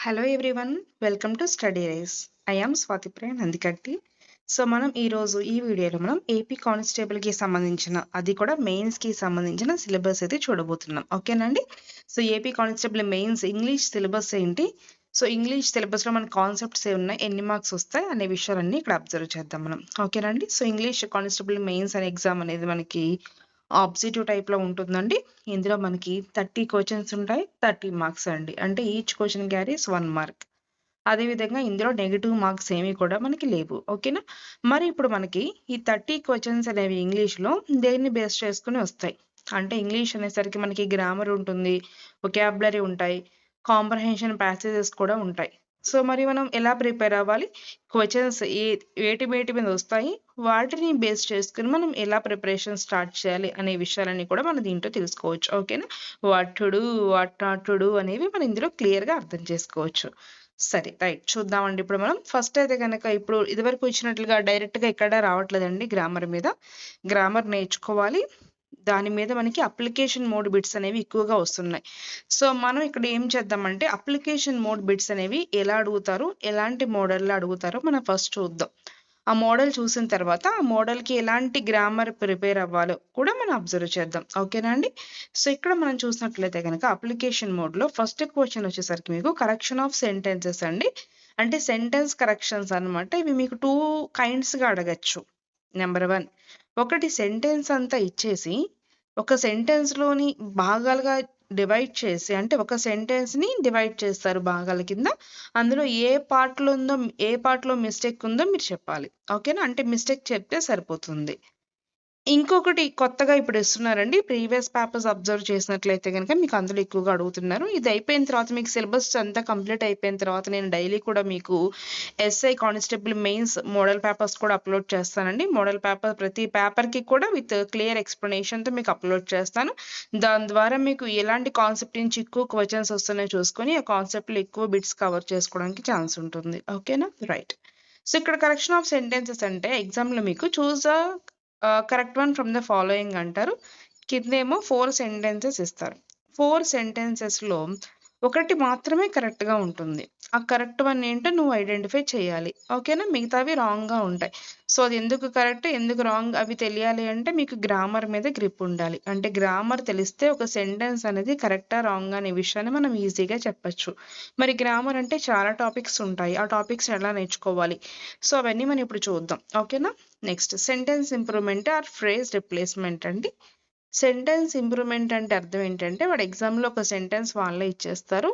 Hello everyone, welcome to Study Rays. I am Swathipriya Nandikatti. So మనం ఈరోజు ఈ వీడియోలో మనం ఏపీ కానిస్టేబుల్కి సంబంధించిన, అది కూడా మెయిన్స్కి సంబంధించిన సిలబస్ అయితే చూడబోతున్నాం. ఓకేనండి. So AP constable mains English syllabus ఏంటి, సో ఇంగ్లీష్ సిలబస్లో మన కాన్సెప్ట్స్ ఏ ఉన్నాయి, ఎన్ని మార్క్స్ వస్తాయి అనే విషయాలన్నీ ఇక్కడ అబ్జర్వ్ చేద్దాం మనం. ఓకేనండి. సో ఇంగ్లీష్ కానిస్టేబుల్ మెయిన్స్ అనే ఎగ్జామ్ అనేది మనకి ఆబ్జెక్టివ్ టైప్లో ఉంటుందండి. ఇందులో మనకి 30 క్వశ్చన్స్ ఉంటాయి, 30 మార్క్స్ అండి. అంటే ఈచ్ క్వశ్చన్ క్యారీస్ 1 మార్క్. అదేవిధంగా ఇందులో నెగిటివ్ మార్క్స్ ఏమీ కూడా మనకి లేవు. ఓకేనా. మరి ఇప్పుడు మనకి ఈ 30 క్వశ్చన్స్ అనేవి ఇంగ్లీష్లో దేన్ని బేస్ చేసుకుని వస్తాయి అంటే, ఇంగ్లీష్ అనేసరికి మనకి గ్రామర్ ఉంటుంది, వొకాబులరీ ఉంటాయి, కాంప్రహెన్షన్ ప్యాసేజెస్ కూడా ఉంటాయి. సో మరి మనం ఎలా ప్రిపేర్ అవ్వాలి, క్వశ్చన్స్ వేటి మీద వస్తాయి, వాటిని బేస్ చేసుకుని మనం ఎలా ప్రిపరేషన్ స్టార్ట్ చేయాలి అనే విషయాలన్నీ కూడా మనం దీంట్లో తెలుసుకోవచ్చు. ఓకేనా. What to do, what not to do అనేవి మనం ఇందులో క్లియర్గా అర్థం చేసుకోవచ్చు. సరే రైట్, చూద్దామండి. ఇప్పుడు మనం ఫస్ట్ అయితే కనుక, ఇప్పుడు ఇదివరకు ఇచ్చినట్లుగా డైరెక్ట్గా ఎక్కడ రావట్లేదండి. గ్రామర్ మీద గ్రామర్ నేర్చుకోవాలి, దాని మీద మనకి అప్లికేషన్ మోడ్ బిట్స్ అనేవి ఎక్కువగా వస్తున్నాయి. సో మనం ఇక్కడ ఏం చేద్దామంటే, అప్లికేషన్ మోడ్ బిట్స్ అనేవి ఎలా అడుగుతారు, ఎలాంటి మోడల్లో అడుగుతారో మనం ఫస్ట్ చూద్దాం. ఆ మోడల్ చూసిన తర్వాత ఆ మోడల్కి ఎలాంటి గ్రామర్ ప్రిపేర్ అవ్వాలో కూడా మనం అబ్జర్వ్ చేద్దాం. ఓకేనా అండి. సో ఇక్కడ మనం చూసినట్లయితే కనుక అప్లికేషన్ మోడ్లో ఫస్ట్ క్వశ్చన్ వచ్చేసరికి మీకు కరెక్షన్ ఆఫ్ సెంటెన్సెస్ అండి. అంటే సెంటెన్స్ కరెక్షన్స్ అన్నమాట. ఇవి మీకు 2 కైండ్స్గా అడగచ్చు. నెంబర్ 1, ఒకటి సెంటెన్స్ అంతా ఇచ్చేసి ఒక సెంటెన్స్లోని భాగాలుగా డివైడ్ చేసి, అంటే ఒక సెంటెన్స్ని డివైడ్ చేస్తారు భాగాల కింద. అందులో ఏ పార్ట్లో ఉందో, ఏ పార్ట్లో మిస్టేక్ ఉందో మీరు చెప్పాలి. ఓకేనా. అంటే మిస్టేక్ చెప్తే సరిపోతుంది. ఇంకొకటి కొత్తగా ఇప్పుడు ఇస్తున్నారండి. ప్రీవియస్ పేపర్స్ అబ్జర్వ్ చేసినట్లయితే గనుక మీకు అందులో ఎక్కువగా అడుగుతున్నారు. ఇది అయిపోయిన తర్వాత, మీకు సిలబస్ అంతా కంప్లీట్ అయిపోయిన తర్వాత నేను డైలీ కూడా మీకు SI constable mains model papers కూడా అప్లోడ్ చేస్తానండి. మోడల్ పేపర్ ప్రతి పేపర్కి కూడా విత్ క్లియర్ ఎక్స్ప్లెనేషన్తో మీకు అప్లోడ్ చేస్తాను. దాని ద్వారా మీకు ఎలాంటి కాన్సెప్ట్ నుంచి ఎక్కువ క్వశ్చన్స్ వస్తున్నాయో చూసుకొని ఆ కాన్సెప్ట్లో ఎక్కువ బిట్స్ కవర్ చేసుకోవడానికి ఛాన్స్ ఉంటుంది. ఓకేనా. రైట్. సో ఇక్కడ కరెక్షన్ ఆఫ్ సెంటెన్సెస్ అంటే ఎగ్జామ్లో మీకు choose correct one from the following అంటారు. కిందేమో 4 సెంటెన్సెస్ ఇస్తారు. 4 సెంటెన్సెస్లో ఒకటి మాత్రమే కరెక్ట్గా ఉంటుంది. ఆ కరెక్ట్ వన్ ఏంటో నువ్వు ఐడెంటిఫై చేయాలి. ఓకేనా. మిగతావి రాంగ్గా ఉంటాయి. సో అది ఎందుకు కరెక్ట్, ఎందుకు రాంగ్ అవి తెలియాలి అంటే మీకు గ్రామర్ మీద గ్రిప్ ఉండాలి. అంటే గ్రామర్ తెలిస్తే ఒక సెంటెన్స్ అనేది కరెక్టా రాంగ్ అనే విషయాన్ని మనం ఈజీగా చెప్పచ్చు. మరి గ్రామర్ అంటే చాలా టాపిక్స్ ఉంటాయి, ఆ టాపిక్స్ ఎలా నేర్చుకోవాలి, సో అవన్నీ మనం ఇప్పుడు చూద్దాం. ఓకేనా. Next, sentence improvement are phrase replacement అండి. సెంటెన్స్ ఇంప్రూవ్మెంట్ అంటే అర్థం ఏంటంటే, వాడు ఎగ్జామ్లో ఒక సెంటెన్స్ వాళ్ళే ఇచ్చేస్తారు,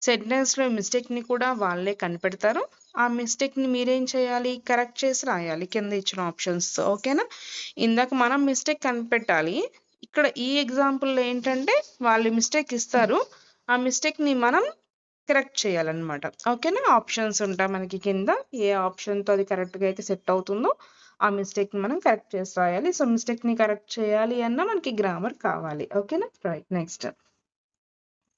సెంటెన్స్లో మిస్టేక్ని కూడా వాళ్ళే కనిపెడతారు. ఆ మిస్టేక్ని మీరేం చేయాలి, కరెక్ట్ చేసి రాయాలి కింద ఇచ్చిన ఆప్షన్స్. ఓకేనా. ఇందాక మనం మిస్టేక్ కనిపెట్టాలి, ఇక్కడ ఈ ఎగ్జాంపుల్లో ఏంటంటే వాళ్ళు మిస్టేక్ ఇస్తారు, ఆ మిస్టేక్ని మనం కరెక్ట్ చేయాలన్నమాట. ఓకేనా. ఆప్షన్స్ ఉంటాయి మనకి కింద, ఏ ఆప్షన్తో అది కరెక్ట్గా అయితే సెట్ అవుతుందో ఆ మిస్టేక్ని మనం కరెక్ట్ చేసి రాయాలి. సో మిస్టేక్ని కరెక్ట్ చేయాలి అన్న మనకి గ్రామర్ కావాలి. ఓకేనా. Right. Next,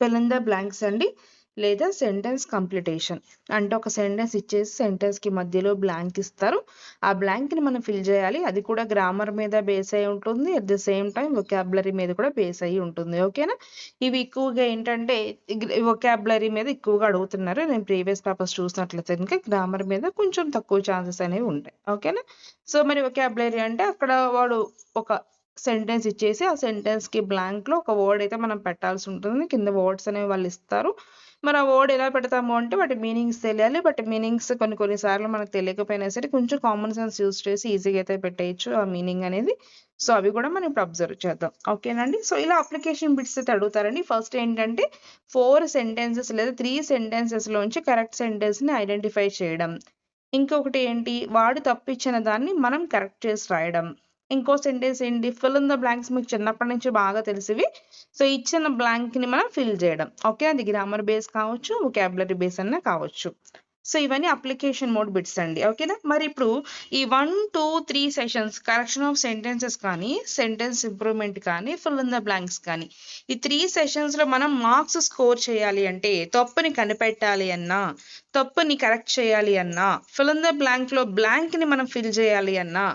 fill in the blanks అండి, లేదా సెంటెన్స్ కంప్లీటేషన్. అంటే ఒక సెంటెన్స్ ఇచ్చేసి సెంటెన్స్కి మధ్యలో బ్లాంక్ ఇస్తారు, ఆ బ్లాంక్ని మనం ఫిల్ చేయాలి. అది కూడా గ్రామర్ మీద బేస్ అయి ఉంటుంది, at the same time vocabulary మీద కూడా బేస్ అయి ఉంటుంది. ఓకేనా. ఇవి ఎక్కువగా ఏంటంటే వొకాబులరీ మీద ఎక్కువగా అడుగుతున్నారు. నేను ప్రీవియస్ పేపర్స్ చూసినట్లయితే ఇంకా గ్రామర్ మీద కొంచెం తక్కువ ఛాన్సెస్ అనేవి ఉంటాయి. ఓకేనా. సో మరి వొకాబులరీ అంటే అక్కడ వాడు ఒక సెంటెన్స్ ఇచ్చేసి ఆ సెంటెన్స్కి బ్లాంక్లో ఒక వర్డ్ అయితే మనం పెట్టాల్సి ఉంటుంది. కింద వర్డ్స్ అనేవి వాళ్ళు ఇస్తారు. మరి ఆ వర్డ్ ఎలా పెడతాము అంటే వాటి మీనింగ్స్ తెలియాలి. బట్ మీనింగ్స్ కొన్నిసార్లు మనకు తెలియకపోయినా సరే కొంచెం కామన్ సెన్స్ యూస్ చేసి ఈజీగా అయితే పెట్టేయచ్చు ఆ మీనింగ్ అనేది. సో అవి కూడా మనం ఇప్పుడు అబ్జర్వ్ చేద్దాం. ఓకేనండి. సో ఇలా అప్లికేషన్ బిట్స్ అయితే అడుగుతారండి. ఫస్ట్ ఏంటంటే 4 సెంటెన్సెస్ లేదా 3 సెంటెన్సెస్లోంచి కరెక్ట్ సెంటెన్స్ని ఐడెంటిఫై చేయడం. ఇంకొకటి ఏంటి, వాడు తప్పిచ్చిన దాన్ని మనం కరెక్ట్ చేసి రాయడం. ఇంకో సెంటెన్స్ ఏంటి, ఫిల్ ఇన్ ద బ్లాంక్స్ మీకు చిన్నప్పటి నుంచి బాగా తెలిసివి. సో ఇచ్చిన బ్లాంక్ని మనం ఫిల్ చేయడం. ఓకే. అది గ్రామర్ బేస్ కావచ్చు, వొకాబులరీ బేస్ అన్నా కావచ్చు. సో ఇవన్నీ అప్లికేషన్ మోడ్ బిట్స్ అండి. ఓకేనా? మరి ఇప్పుడు ఈ 1, 2, 3 సెషన్స్ కరెక్షన్ ఆఫ్ సెంటెన్సెస్ కానీ, సెంటెన్స్ ఇంప్రూవ్మెంట్ కానీ, ఫిల్ ఇన్ ద బ్లాంక్స్ కానీ, ఈ 3 సెషన్స్లో మనం మార్క్స్ స్కోర్ చేయాలి అంటే, తప్పుని కనిపెట్టాలి అన్నా, తప్పుని కరెక్ట్ చేయాలి అన్నా, ఫిల్ ఇన్ ద బ్లాంక్లో బ్లాంక్ని మనం ఫిల్ చేయాలి అన్నా,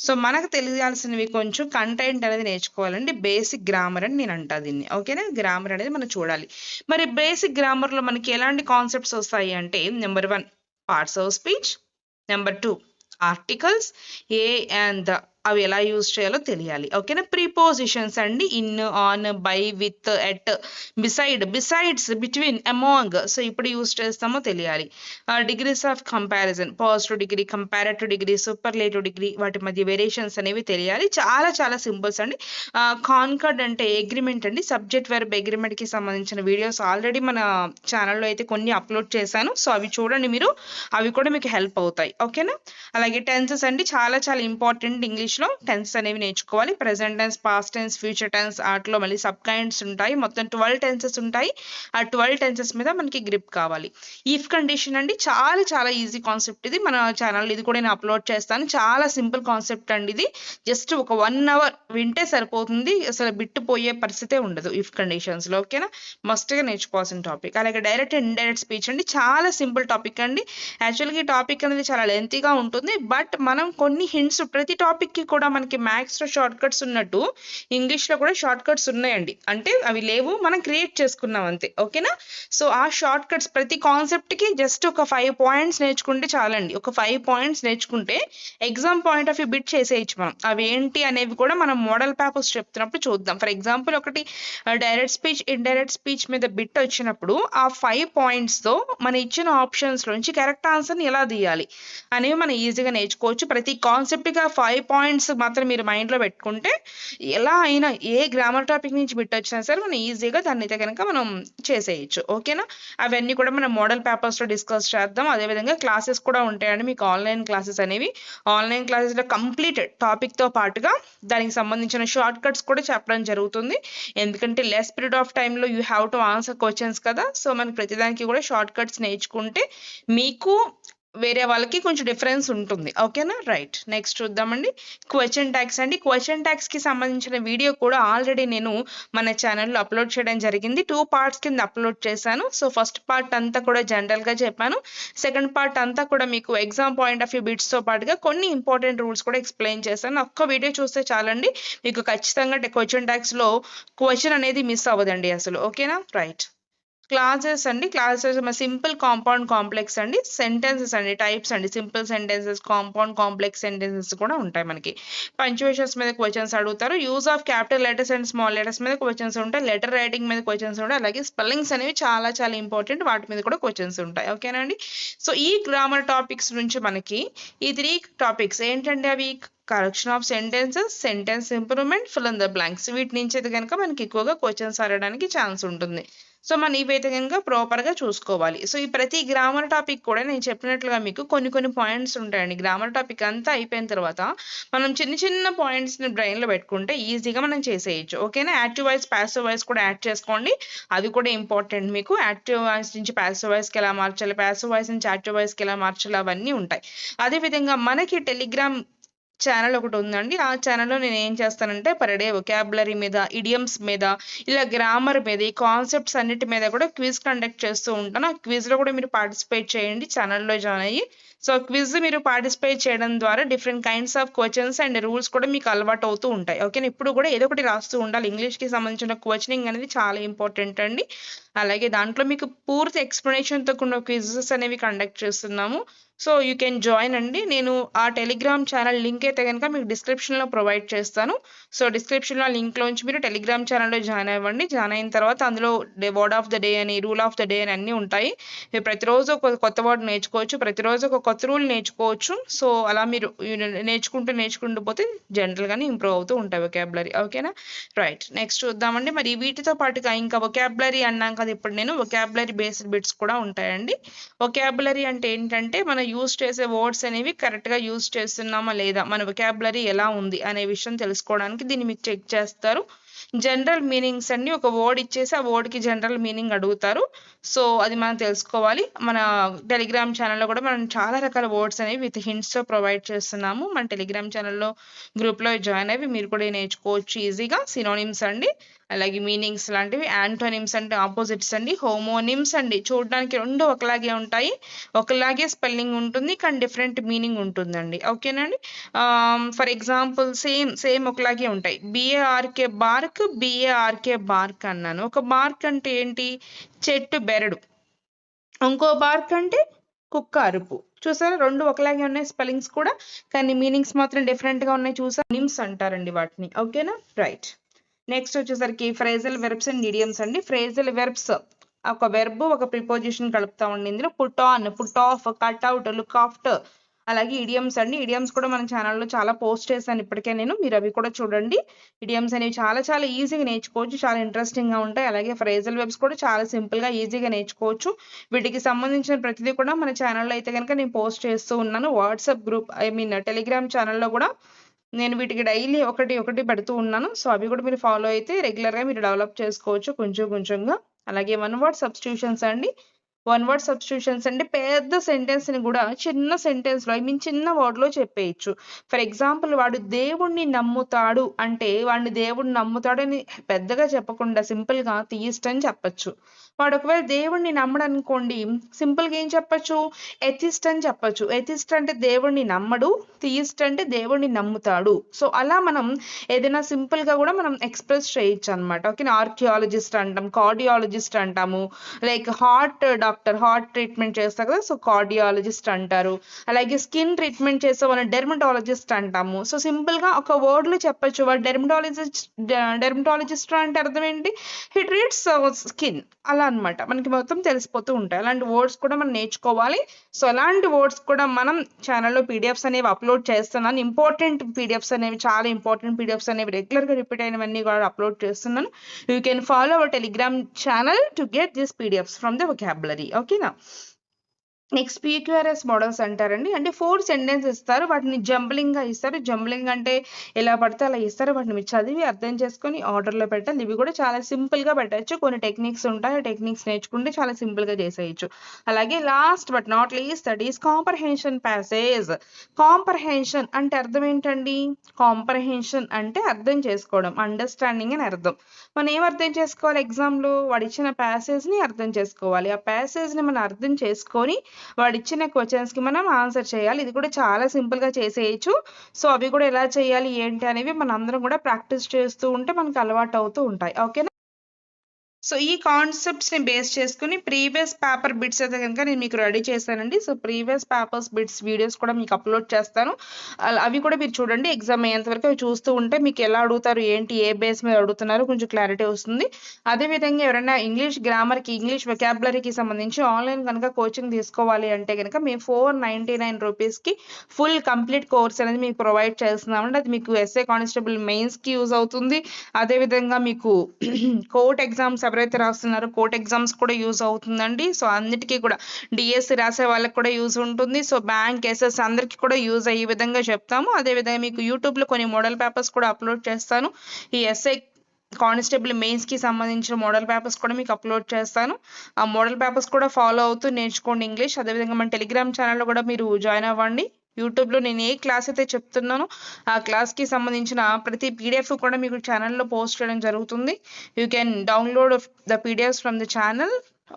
సో మనకు తెలియాల్సినవి కొంచెం కంటెంట్ అనేది నేర్చుకోవాలండి. బేసిక్ గ్రామర్ అని నేను అంటా దీన్ని. ఓకేనా? గ్రామర్ అనేది మనం చూడాలి. మరి బేసిక్ గ్రామర్లో మనకి ఎలాంటి కాన్సెప్ట్స్ వస్తాయి అంటే, number 1 parts of speech, number 2 articles, a and the అవి ఎలా యూజ్ చేయాలో తెలియాలి. ఓకేనా? ప్రిపోజిషన్స్ అండి. In, on, by, with, at, beside, besides, between, among, so ఇప్పుడు యూజ్ చేస్తామో తెలియాలి. Degrees of comparison, positive degree, comparative degree, superlative degree, వాటి మధ్య వేరియేషన్స్ అనేవి తెలియాలి. చాలా చాలా సింపుల్స్ అండి. కాన్కర్డ్ అంటే అగ్రిమెంట్ అండి. సబ్జెక్ట్ వెర్బ్ అగ్రిమెంట్కి సంబంధించిన వీడియోస్ ఆల్రెడీ మన ఛానల్లో అయితే కొన్ని అప్లోడ్ చేశాను. సో అవి చూడండి మీరు, అవి కూడా మీకు హెల్ప్ అవుతాయి. ఓకేనా? అలాగే టెన్సెస్ అండి. చాలా చాలా ఇంపార్టెంట్. ఇంగ్లీష్లో టెన్స్ అనేవి నేర్చుకోవాలి. Present tense, past tense, future tense, వాటిలో మళ్ళీ సబ్ కైండ్స్ ఉంటాయి. మొత్తం 12 టెన్సెస్ ఉంటాయి. ఆ 12 టెన్సెస్ మీద మనకి గ్రిప్ కావాలి. ఇఫ్ కండిషన్ అండి. చాలా చాలా ఈజీ కాన్సెప్ట్ ఇది. మన ఛానల్ ఇది కూడా నేను అప్లోడ్ చేస్తాను. చాలా సింపుల్ కాన్సెప్ట్ అండి ఇది. జస్ట్ ఒక 1 అవర్ వింటే సరిపోతుంది. అసలు బిట్టుపోయే పరిస్థితే ఉండదు ఇఫ్ కండిషన్స్లో. ఓకేనా? మస్ట్గా నేర్చుకోవాల్సిన టాపిక్. అలాగే డైరెక్ట్ అండ్ ఇండైరెక్ట్ స్పీచ్ అండి. చాలా సింపుల్ టాపిక్ అండి. యాక్చువల్గా ఈ టాపిక్ అనేది చాలా లెంతీగా ఉంటుంది. బట్ మనం కొన్ని హింట్స్, ప్రతి టాపిక్కి కూడా మనకి మ్యాథ్స్లో షార్ట్ కట్స్ ఉన్నట్టు ఇంగ్లీష్లో కూడా షార్ట్ కట్స్ ఉన్నాయండి. అంటే అవి లేవు, మనం క్రియేట్ చేసుకున్నాం అంతే. ఓకేనా? సో ఆ షార్ట్ కట్స్ ప్రతి కాన్సెప్ట్కి జస్ట్ ఒక 5 పాయింట్స్ నేర్చుకుంటే చాలండి. ఒక 5 పాయింట్స్ నేర్చుకుంటే exam point of view bit చేసేయచ్చు మనం. అవి ఏంటి అనేవి కూడా మనం మోడల్ పేపర్స్ చెప్తున్నప్పుడు చూద్దాం. ఫర్ ఎగ్జాంపుల్ ఒకటి డైరెక్ట్ స్పీచ్, ఇండైరెక్ట్ స్పీచ్ మీద బిట్ వచ్చినప్పుడు ఆ 5 పాయింట్స్తో మన ఇచ్చిన ఆప్షన్స్లోంచి కరెక్ట్ ఆన్సర్ని ఎలా తీయాలి అనేవి మనం ఈజీగా నేర్చుకోవచ్చు. ప్రతి కాన్సెప్ట్గా 5 పాయింట్స్ మాత్రం మీరు మైండ్లో పెట్టుకుంటే ఎలా అయినా ఏ గ్రామర్ టాపిక్ నుంచి బిట్ వచ్చినా సరే మనం ఈజీగా దాన్ని అయితే కనుక మనం చేసేయచ్చు. ఓకేనా? అవన్నీ కూడా మనం మోడల్ పేపర్స్లో డిస్కస్ చేద్దాం. అదేవిధంగా క్లాసెస్ కూడా ఉంటాయండి మీకు, ఆన్లైన్ క్లాసెస్ అనేవి. ఆన్లైన్ క్లాసెస్లో కంప్లీట్ టాపిక్తో పాటుగా దానికి సంబంధించిన షార్ట్ కట్స్ కూడా చెప్పడం జరుగుతుంది. ఎందుకంటే లెస్ పీరియడ్ ఆఫ్ టైంలో you have to answer questions కదా. సో మనకి ప్రతిదానికి కూడా షార్ట్ కట్స్ నేర్చుకుంటే మీకు వేరే వాళ్ళకి కొంచెం డిఫరెన్స్ ఉంటుంది. ఓకేనా? రైట్. నెక్స్ట్ చూద్దామండి. క్వశ్చన్ ట్యాగ్స్ అండి. క్వశ్చన్ ట్యాగ్స్కి సంబంధించిన వీడియో కూడా ఆల్రెడీ నేను మన ఛానల్లో అప్లోడ్ చేయడం జరిగింది. 2 పార్ట్స్ కింద అప్లోడ్ చేశాను. సో ఫస్ట్ పార్ట్ అంతా కూడా జనరల్గా చెప్పాను. సెకండ్ పార్ట్ అంతా కూడా మీకు ఎగ్జామ్ పాయింట్ ఆఫ్ వ్యూ బిట్స్తో పాటుగా కొన్ని ఇంపార్టెంట్ రూల్స్ కూడా ఎక్స్ప్లెయిన్ చేశాను. ఒక్క వీడియో చూస్తే చాలండి, మీకు ఖచ్చితంగా క్వశ్చన్ ట్యాగ్స్లో క్వశ్చన్ అనేది మిస్ అవ్వదండి అసలు. ఓకేనా? రైట్. క్లాసెస్ అండి. క్లాసెస్ సింపుల్, కాంపౌండ్, కాంప్లెక్స్ అండి. సెంటెన్సెస్ అండి, టైప్స్ అండి. Simple sentences, compound, complex sentences కూడా ఉంటాయి మనకి. పంక్చుయేషన్స్ మీద క్వశ్చన్స్ అడుగుతారు. Use of capital letters and small letters మీద క్వశ్చన్స్ ఉంటాయి. లెటర్ రైటింగ్ మీద క్వశ్చన్స్ ఉంటాయి. అలాగే స్పెల్లింగ్స్ అనేవి చాలా చాలా ఇంపార్టెంట్, వాటి మీద కూడా క్వశ్చన్స్ ఉంటాయి. ఓకేనా అండి? సో ఈ గ్రామర్ టాపిక్స్ నుంచి మనకి ఈ 3 టాపిక్స్ ఏంటంటే అవి correction of sentences, sentence improvement, fill in the blanks. వీటి నుంచి అయితే కనుక మనకి ఎక్కువగా క్వశ్చన్స్ అడగడానికి ఛాన్స్ ఉంటుంది. సో మనం ఇవైతే కనుక ప్రాపర్గా చూసుకోవాలి. సో ఈ ప్రతి గ్రామర్ టాపిక్ కూడా నేను చెప్పినట్లుగా మీకు కొన్ని కొన్ని పాయింట్స్ ఉంటాయండి. గ్రామర్ టాపిక్ అంతా అయిపోయిన తర్వాత మనం చిన్న చిన్న పాయింట్స్ని బ్రెయిన్లో పెట్టుకుంటే ఈజీగా మనం చేసేయచ్చు. ఓకేనా? యాక్టివ్ వాయిస్, ప్యాసివ్ వాయిస్ కూడా యాడ్ చేసుకోండి. అది కూడా ఇంపార్టెంట్ మీకు. యాక్టివ్ వాయిస్ నుంచి ప్యాసివ్ వాయిస్కి ఎలా మార్చాలి, ప్యాసివ్ వాయిస్ నుంచి యాక్టివ్ వాయిస్కి ఎలా మార్చాలి, అవన్నీ ఉంటాయి. అదేవిధంగా మనకి టెలిగ్రామ్ ఛానల్ ఒకటి ఉందండి. ఆ ఛానల్లో నేను ఏం చేస్తానంటే పర్ డే వొకాబులరీ మీద, ఇడియమ్స్ మీద, ఇలా గ్రామర్ మీద, ఈ కాన్సెప్ట్స్ అన్నిటి మీద కూడా క్విజ్ కండక్ట్ చేస్తూ ఉంటాను. ఆ క్విజ్లో కూడా మీరు పార్టిసిపేట్ చేయండి ఛానల్లో జాయిన్ అయ్యి. సో క్విజ్ మీరు పార్టిసిపేట్ చేయడం ద్వారా different kinds of questions and rules కూడా మీకు అలవాటు అవుతూ ఉంటాయి. ఓకేనా? ఇప్పుడు కూడా ఏదో ఒకటి రాస్తూ ఉండాలి. ఇంగ్లీష్కి సంబంధించిన క్వశ్చనింగ్ అనేది చాలా ఇంపార్టెంట్ అండి. అలాగే దాంట్లో మీకు పూర్తి ఎక్స్ప్లెనేషన్తో కూడిన క్విజెస్ అనేవి కండక్ట్ చేస్తున్నాము. సో యూ కెన్ జాయిన్ అండి. నేను ఆ టెలిగ్రామ్ ఛానల్ లింక్ అయితే కనుక మీకు డిస్క్రిప్షన్లో ప్రొవైడ్ చేస్తాను. సో డిస్క్రిప్షన్లో లింక్లోంచి మీరు టెలిగ్రామ్ ఛానల్లో జాయిన్ అవ్వండి. జాయిన్ అయిన తర్వాత అందులో వర్డ్ ఆఫ్ ద డే అని, రూల్ ఆఫ్ ద డే అని అన్నీ ఉంటాయి. మీరు ప్రతిరోజు ఒక కొత్త వర్డ్ నేర్చుకోవచ్చు, ప్రతిరోజు ఒక కొత్త రూల్ నేర్చుకోవచ్చు. సో అలా మీరు నేర్చుకుంటూ పోతే జనరల్గానే ఇంప్రూవ్ అవుతూ ఉంటాయి వొకాబులరీ. ఓకేనా? రైట్. నెక్స్ట్ చూద్దామండి. మరి వీటితో పాటుగా ఇంకా వొకాబులరీ అన్నాం కదా, ఇప్పుడు నేను వొకాబులరీ బేస్డ్ బిట్స్ కూడా ఉంటాయండి. వొకాబులరీ అంటే ఏంటంటే మనం యూజ్ చేసే వర్డ్స్ అనేవి కరెక్ట్గా యూజ్ చేస్తున్నామా లేదా, మన వొకాబులరీ ఎలా ఉంది అనే విషయం తెలుసుకోవడానికి దీన్ని మీకు చెక్ చేస్తారు. జనరల్ మీనింగ్స్ అండి. ఒక వర్డ్ ఇచ్చేసి ఆ వర్డ్కి జనరల్ మీనింగ్ అడుగుతారు. సో అది మనం తెలుసుకోవాలి. మన టెలిగ్రామ్ ఛానల్లో కూడా మనం చాలా రకాల వర్డ్స్ అనేవి విత్ హింట్స్తో ప్రొవైడ్ చేస్తున్నాము. మన టెలిగ్రామ్ ఛానల్లో గ్రూప్లో జాయిన్ అయ్యి మీరు కూడా నేర్చుకోవచ్చు ఈజీగా. సినోనిమ్స్ అండి, అలాగే మీనింగ్స్ లాంటివి, యాంటోనిమ్స్ అంటే ఆపోజిట్స్ అండి, హోమోనిమ్స్ అండి. చూడడానికి రెండు ఒకలాగే ఉంటాయి, ఒకలాగే స్పెల్లింగ్ ఉంటుంది, కానీ డిఫరెంట్ మీనింగ్ ఉంటుందండి. ఓకేనండి. ఫర్ ఎగ్జాంపుల్ సేమ్ ఒకలాగే ఉంటాయి. బిఏఆర్కే బార్క్, బిఏఆర్కే బార్క్ అన్నాను. ఒక బార్క్ అంటే ఏంటి? చెట్టు బెరడు. ఇంకో బార్క్ అంటే కుక్క అరుపు. చూసారా, రెండు ఒకలాగే ఉన్నాయి స్పెల్లింగ్స్ కూడా, కానీ మీనింగ్స్ మాత్రం డిఫరెంట్గా ఉన్నాయి. నిమ్స్ అంటారండి వాటిని. ఓకేనా, రైట్. నెక్స్ట్ వచ్చేసరికి ఫ్రేజల్ వెర్బ్స్ అండ్ ఇడియమ్స్ అండి. ఫ్రేజల్ వెర్బ్స్ ఒక వెర్బ్ ఒక ప్రిపోజిషన్ కలుపుతామండి. ఇందులో put on, put off, cut out, look after. అలాగే ఇడియమ్స్ అండి. ఇడియమ్స్ కూడా మన ఛానల్లో చాలా పోస్ట్ చేశాను ఇప్పటికే నేను, మీరు అవి కూడా చూడండి. ఇడియమ్స్ అనేవి చాలా చాలా ఈజీగా నేర్చుకోవచ్చు, చాలా ఇంట్రెస్టింగ్గా ఉంటాయి. అలాగే ఫ్రేజల్ వెబ్స్ కూడా చాలా సింపుల్గా ఈజీగా నేర్చుకోవచ్చు. వీటికి సంబంధించిన ప్రతిదీ కూడా మన ఛానల్లో అయితే కనుక నేను పోస్ట్ చేస్తూ ఉన్నాను. వాట్సాప్ గ్రూప్ టెలిగ్రామ్ ఛానల్లో కూడా నేను వీటికి డైలీ ఒకటి పెడుతూ ఉన్నాను. సో అవి కూడా మీరు ఫాలో అయితే రెగ్యులర్గా మీరు డెవలప్ చేసుకోవచ్చు కొంచెంగా. అలాగే వన్ వర్డ్ సబ్స్టిట్యూషన్స్ అండి. వన్ వర్డ్ సబ్స్టిట్యూషన్స్ అంటే పెద్ద సెంటెన్స్ని కూడా చిన్న సెంటెన్స్లో చిన్న వర్డ్లో చెప్పేయచ్చు. ఫర్ ఎగ్జాంపుల్, వాడు దేవుణ్ణి నమ్ముతాడు అంటే వాడిని దేవుడిని నమ్ముతాడు అని పెద్దగా చెప్పకుండా సింపుల్గా థియిస్ట్ అని చెప్పచ్చు. వాడు ఒకవేళ దేవుణ్ణి నమ్మడు అనుకోండి, సింపుల్గా ఏం చెప్పచ్చు? ఎథిస్ట్ అని చెప్పచ్చు. ఎథిస్ట్ అంటే దేవుణ్ణి నమ్మడు, థియిస్ట్ అంటే దేవుణ్ణి నమ్ముతాడు. సో అలా మనం ఏదైనా సింపుల్గా కూడా మనం ఎక్స్ప్రెస్ చేయొచ్చు అనమాట. ఓకేనా. ఆర్కియాలజిస్ట్ అంటాం, కార్డియాలజిస్ట్ అంటాము, like heart doctor heart treatment చేస్తారు కదా, సో కార్డియాలజిస్ట్ అంటారు. అలాగే స్కిన్ ట్రీట్మెంట్ చేసే వాళ్ళని డెర్మటాలజిస్ట్ అంటాము. సో సింపుల్గా ఒక వర్డ్లో చెప్పచ్చు. వాడు డెర్మటాలజిస్ట్ అంటే అర్థం ఏంటి? హీ ట్రీట్స్ స్కిన్, అలా అనమాట. మనకి మొత్తం తెలిసిపోతూ ఉంటాయి. అలాంటి వర్డ్స్ కూడా మనం నేర్చుకోవాలి. సో అలాంటి వర్డ్స్ కూడా మనం ఛానల్లో పీడిఎఫ్స్ అనేవి అప్లోడ్ చేస్తున్నాను. ఇంపార్టెంట్ పీడిఎఫ్స్ అనేవి, చాలా ఇంపార్టెంట్ పీడిఎఫ్స్ అనేవి రెగ్యులర్గా రిపీట్ అయినవన్నీ కూడా అప్లోడ్ చేస్తున్నాను. You can follow our Telegram channel to get this PDFs from the vocabulary. ఓకేనా. నెక్స్ట్ PQRS మోడల్స్ అంటారండి. అంటే 4 సెంటెన్స్ ఇస్తారు, వాటిని జంబ్లింగ్గా ఇస్తారు. జంబ్లింగ్ అంటే ఎలా పడితే అలా ఇస్తారు, వాటిని మీరు చదివి అర్థం చేసుకొని ఆర్డర్లో పెట్టాలి. ఇవి కూడా చాలా సింపుల్గా పెట్టచ్చు. కొన్ని టెక్నిక్స్ ఉంటాయి, ఆ టెక్నిక్స్ నేర్చుకుంటే చాలా సింపుల్గా చేసేయచ్చు. అలాగే last but not least, that is comprehension passage. Comprehension అంటే అర్థం ఏంటండి? కాంప్రహెన్షన్ అంటే అర్థం చేసుకోవడం, అండర్స్టాండింగ్ అని అర్థం. మనం ఏం అర్థం చేసుకోవాలి? ఎగ్జామ్లో వాడు ఇచ్చిన ప్యాసేజ్ని అర్థం చేసుకోవాలి. ఆ ప్యాసేజ్ని మనం అర్థం చేసుకొని వాడు ఇచ్చిన క్వశ్చన్స్కి మనం ఆన్సర్ చేయాలి. ఇది కూడా చాలా సింపుల్గా చేసేయచ్చు. సో అవి కూడా ఎలా చేయాలి ఏంటి అనేవి మనం అందరం కూడా ప్రాక్టీస్ చేస్తూ ఉంటే మనకు అలవాటు అవుతూ ఉంటాయి. ఓకేనా. సో ఈ కాన్సెప్ట్స్ని బేస్ చేసుకుని ప్రీవియస్ పేపర్ బిట్స్ అయితే కనుక నేను మీకు రెడీ చేశానండి. So previous papers bits videos కూడా మీకు అప్లోడ్ చేస్తాను. అవి కూడా మీరు చూడండి. ఎగ్జామ్ అయ్యేంతవరకు అవి చూస్తూ ఉంటే మీకు ఎలా అడుగుతారు ఏంటి, ఏ బేస్ మీద అడుగుతున్నారు కొంచెం క్లారిటీ వస్తుంది. అదేవిధంగా ఎవరైనా ఇంగ్లీష్ గ్రామర్కి, ఇంగ్లీష్ వొకాబులరీకి సంబంధించి ఆన్లైన్ కనుక కోచింగ్ తీసుకోవాలి అంటే కనుక మేము 499 రూపీస్కి ఫుల్ కంప్లీట్ కోర్స్ అనేది మీకు ప్రొవైడ్ చేస్తున్నామండి. అది మీకు ఎస్ఏ కానిస్టేబుల్ మెయిన్స్కి యూజ్ అవుతుంది. అదేవిధంగా మీకు కోర్ట్ ఎగ్జామ్స్ ఎవరైతే రాస్తున్నారో కోర్ట్ ఎగ్జామ్స్ కూడా యూజ్ అవుతుందండి. సో అన్నిటికీ కూడా డిఎస్సి రాసే వాళ్ళకి కూడా యూజ్ ఉంటుంది. సో బ్యాంక్, ఎస్ఎస్ అందరికీ కూడా యూజ్ అయ్యే విధంగా చెప్తాము. అదేవిధంగా మీకు యూట్యూబ్లో కొన్ని మోడల్ పేపర్స్ కూడా అప్లోడ్ చేస్తాను. ఈ ఎస్ఐ కానిస్టేబుల్ మెయిన్స్కి సంబంధించిన మోడల్ పేపర్స్ కూడా మీకు అప్లోడ్ చేస్తాను. ఆ మోడల్ పేపర్స్ కూడా ఫాలో అవుతూ నేర్చుకోండి ఇంగ్లీష్. అదేవిధంగా మన టెలిగ్రామ్ ఛానల్లో కూడా మీరు జాయిన్ అవ్వండి. యూట్యూబ్లో నేను ఏ క్లాస్ అయితే చెప్తున్నానో ఆ క్లాస్కి సంబంధించిన ప్రతి పీడిఎఫ్ కూడా మీకు ఛానల్లో పోస్ట్ చేయడం జరుగుతుంది. You can download the PDFs from the channel.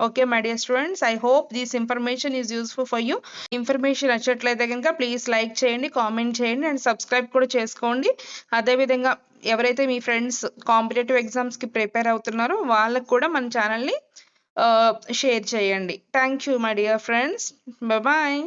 Okay my dear students, I hope this information is useful for you. Information నచ్చట్లయితే కనుక ప్లీజ్ లైక్ చేయండి, కామెంట్ చేయండి అండ్ సబ్స్క్రైబ్ కూడా చేసుకోండి. అదేవిధంగా ఎవరైతే మీ ఫ్రెండ్స్ కాంపిటేటివ్ ఎగ్జామ్స్కి ప్రిపేర్ అవుతున్నారో వాళ్ళకు కూడా మన ఛానల్ని షేర్ చేయండి. Thank you my dear friends. Bye.